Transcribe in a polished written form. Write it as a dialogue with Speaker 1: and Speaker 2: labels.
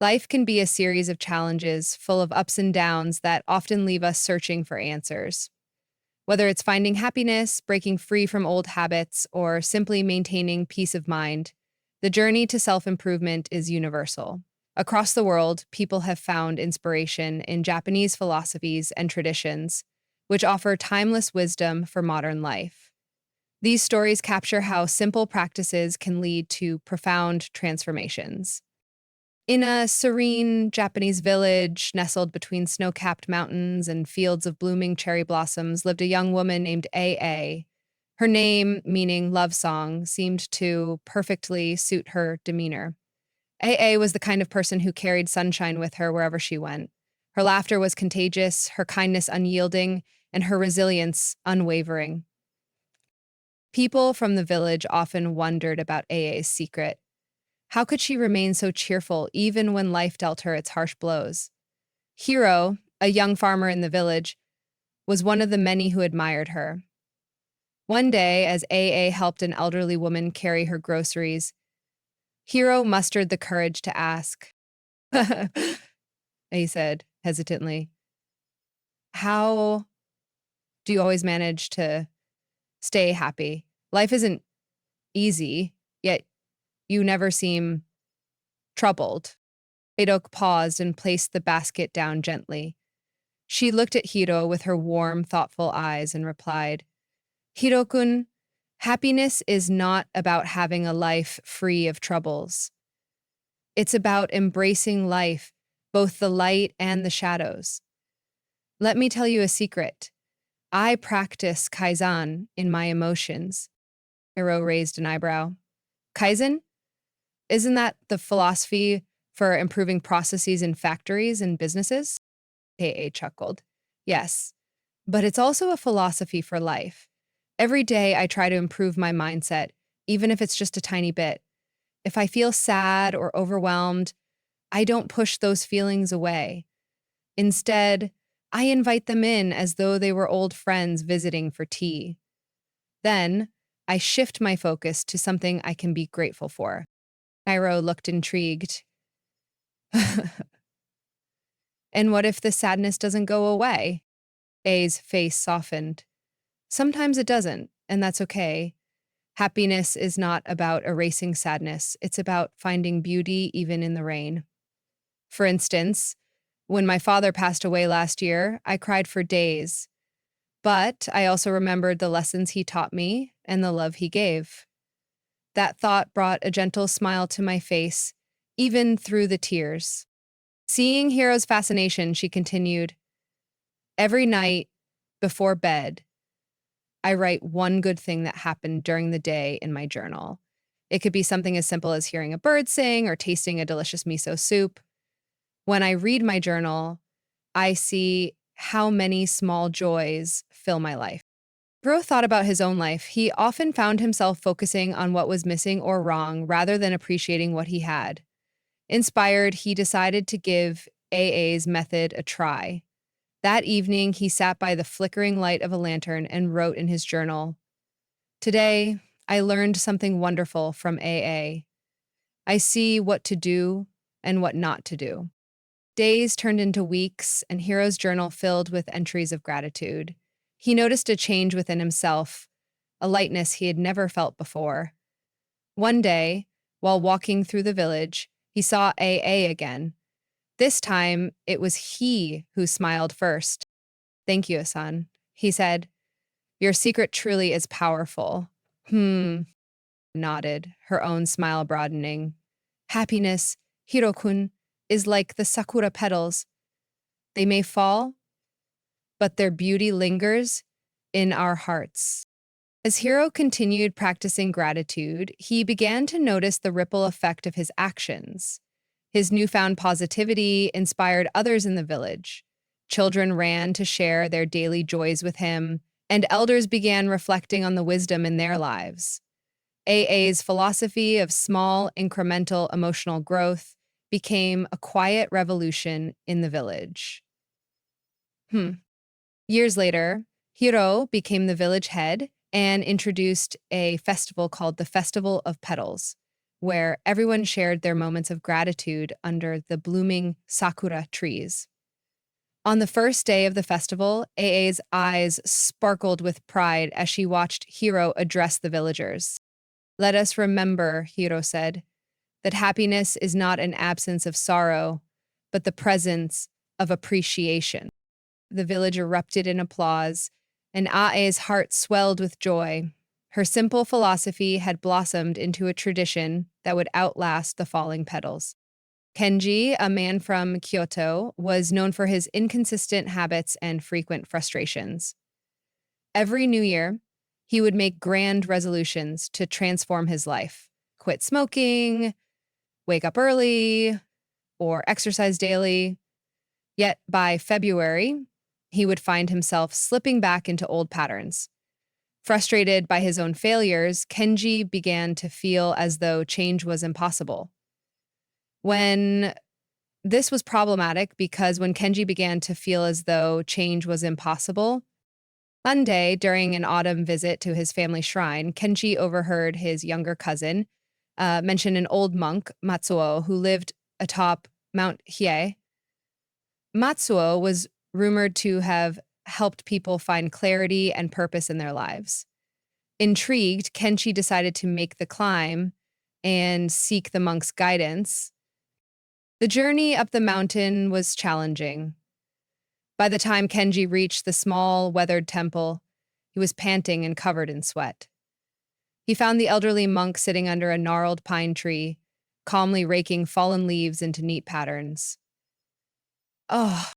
Speaker 1: Life can be a series of challenges full of ups and downs that often leave us searching for answers. Whether it's finding happiness, breaking free from old habits, or simply maintaining peace of mind, the journey to self improvement is universal. Across the world, people have found inspiration in Japanese philosophies and traditions, which offer timeless wisdom for modern life. These stories capture how simple practices can lead to profound transformations. In a serene Japanese village nestled between snow-capped mountains and fields of blooming cherry blossoms lived a young woman named A. Her name, meaning love song, seemed to perfectly suit her demeanor. A was the kind of person who carried sunshine with her wherever she went. Her laughter was contagious, her kindness unyielding, and her resilience unwavering. People from the village often wondered about A's secret. How could she remain so cheerful even when life dealt her its harsh blows? Hiro, a young farmer in the village, was one of the many who admired her. One day, as A helped an elderly woman carry her groceries, Hiro mustered the courage to ask. He said hesitantly, "How do you always manage to stay happy? Life isn't easy, yet you never seem troubled." Eidok paused and placed the basket down gently. She looked at Hiro with her warm, thoughtful eyes and replied, "Hiro-kun, happiness is not about having a life free of troubles. It's about embracing life, both the light and the shadows. Let me tell you a secret. I practice kaizen in my emotions." Hiro raised an eyebrow. "Kaizen? Isn't that the philosophy for improving processes in factories and businesses?" A chuckled. "Yes, but it's also a philosophy for life. Every day I try to improve my mindset, even if it's just a tiny bit. If I feel sad or overwhelmed, I don't push those feelings away. Instead, I invite them in as though they were old friends visiting for tea. Then, I shift my focus to something I can be grateful for." Cairo looked intrigued. "And what if the sadness doesn't go away?" A's face softened. "Sometimes it doesn't, and that's okay. Happiness is not about erasing sadness. It's about finding beauty even in the rain. For instance, when my father passed away last year, I cried for days. But I also remembered the lessons he taught me and the love he gave. That thought brought a gentle smile to my face, even through the tears." Seeing Hiro's fascination, she continued, "Every night, before bed, I write one good thing that happened during the day in my journal. It could be something as simple as hearing a bird sing or tasting a delicious miso soup. When I read my journal, I see how many small joys fill my life." Hiro thought about his own life. He often found himself focusing on what was missing or wrong rather than appreciating what he had. Inspired, he decided to give A's method a try. That evening, he sat by the flickering light of a lantern and wrote in his journal, "Today, I learned something wonderful from A. I see what to do and what not to do." Days turned into weeks, and Hiro's journal filled with entries of gratitude. He noticed a change within himself, a lightness he had never felt before. One day, while walking through the village, he saw A again. This time, it was he who smiled first. "Thank you, son," he said. "Your secret truly is powerful." Nodded, her own smile broadening. "Happiness, Hiro-kun, is like the sakura petals. They may fall, but their beauty lingers in our hearts." As Hiro continued practicing gratitude, he began to notice the ripple effect of his actions. His newfound positivity inspired others in the village. Children ran to share their daily joys with him, and elders began reflecting on the wisdom in their lives. A's philosophy of small, incremental emotional growth became a quiet revolution in the village. Years later, Hiro became the village head and introduced a festival called the Festival of Petals. where everyone shared their moments of gratitude under the blooming sakura trees. On the first day of the festival, AA's eyes sparkled with pride as she watched Hiro address the villagers. "Let us remember," Hiro said, "that happiness is not an absence of sorrow, but the presence of appreciation." The village erupted in applause, and Ae's heart swelled with joy. Her simple philosophy had blossomed into a tradition that would outlast the falling petals. Kenji, a man from Kyoto, was known for his inconsistent habits and frequent frustrations. Every New Year, he would make grand resolutions to transform his life: quit smoking, wake up early, or exercise daily. Yet by February, he would find himself slipping back into old patterns. Frustrated by his own failures, Kenji began to feel as though change was impossible. When this was problematic because when Kenji began to feel as though change was impossible, one day during an autumn visit to his family shrine, Kenji overheard his younger cousin mention an old monk, Matsuo, who lived atop Mount Hiei. Matsuo was rumored to have helped people find clarity and purpose in their lives. Intrigued, Kenji decided to make the climb and seek the monk's guidance. The journey up the mountain was challenging. By the time Kenji reached the small, weathered temple, he was panting and covered in sweat. He found the elderly monk sitting under a gnarled pine tree, calmly raking fallen leaves into neat patterns. "Oh,"